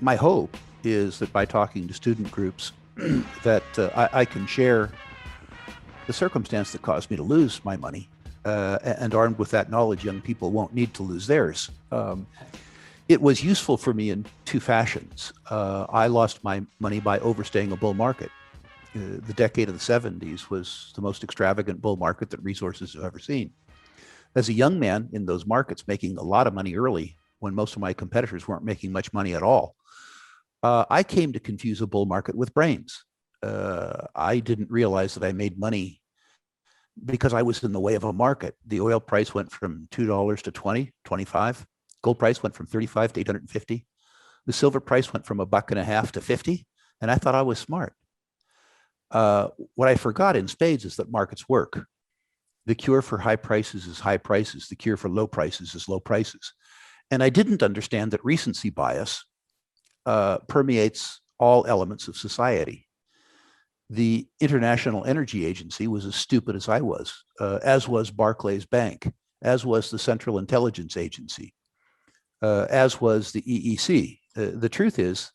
my hope is that by talking to student groups, that I can share the circumstance that caused me to lose my money. And armed with that knowledge, young people won't need to lose theirs. It was useful for me in two fashions. I lost my money by overstaying a bull market. The decade of the 70s was the most extravagant bull market that resources have ever seen. As a young man in those markets, making a lot of money early when most of my competitors weren't making much money at all, I came to confuse a bull market with brains. I didn't realize that I made money because I was in the way of a market. The oil price went from $2 to 20, 25. Gold price went from 35 to 850. The silver price went from $1.50 to 50. And I thought I was smart. What I forgot in spades is that markets work. The cure for high prices is high prices. The cure for low prices is low prices. And I didn't understand that recency bias permeates all elements of society. The International Energy Agency was as stupid as I was, as was Barclays Bank, as was the Central Intelligence Agency, as was the EEC. The truth is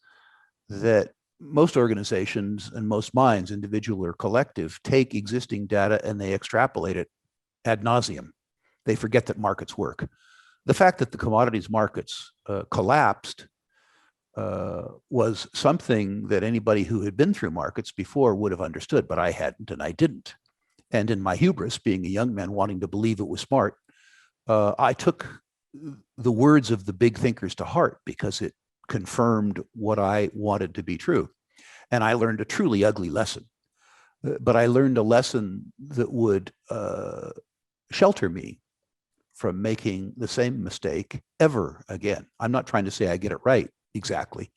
that most organizations and most minds, individual or collective, take existing data and they extrapolate it ad nauseum. They forget that markets work. The fact that the commodities markets collapsed was something that anybody who had been through markets before would have understood, but I hadn't and I didn't. And in my hubris, being a young man wanting to believe it was smart, I took the words of the big thinkers to heart because it confirmed what I wanted to be true. And I learned a truly ugly lesson. But I learned a lesson that would shelter me from making the same mistake ever again. I'm not trying to say I get it right exactly,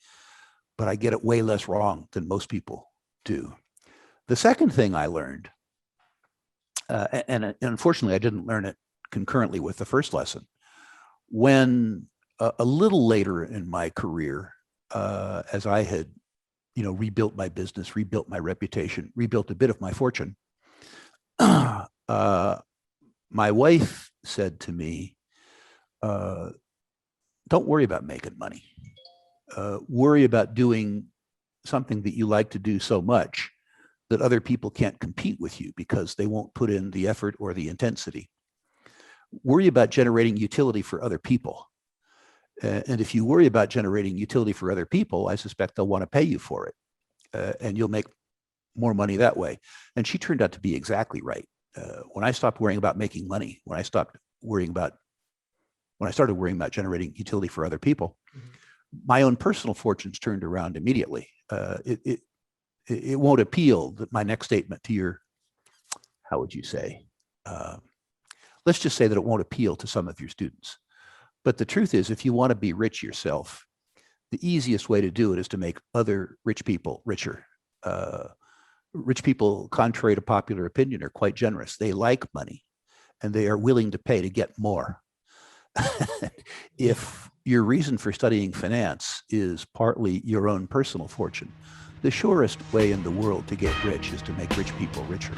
but I get it way less wrong than most people do. The second thing I learned, and unfortunately I didn't learn it concurrently with the first lesson, when a little later in my career, as I had, rebuilt my business, rebuilt my reputation, rebuilt a bit of my fortune, my wife said to me, don't worry about making money. Worry about doing something that you like to do so much that other people can't compete with you because they won't put in the effort or the intensity. Worry about generating utility for other people. And if you worry about generating utility for other people, I suspect they'll want to pay you for it. And you'll make more money that way. And she turned out to be exactly right. When I stopped worrying about making money, when I started worrying about generating utility for other people, my own personal fortunes turned around immediately. It won't appeal that my next statement to your, how would you say? Let's just say that it won't appeal to some of your students. But the truth is, if you want to be rich yourself, the easiest way to do it is to make other rich people richer. Rich people, contrary to popular opinion, are quite generous. They like money and they are willing to pay to get more. If your reason for studying finance is partly your own personal fortune, the surest way in the world to get rich is to make rich people richer.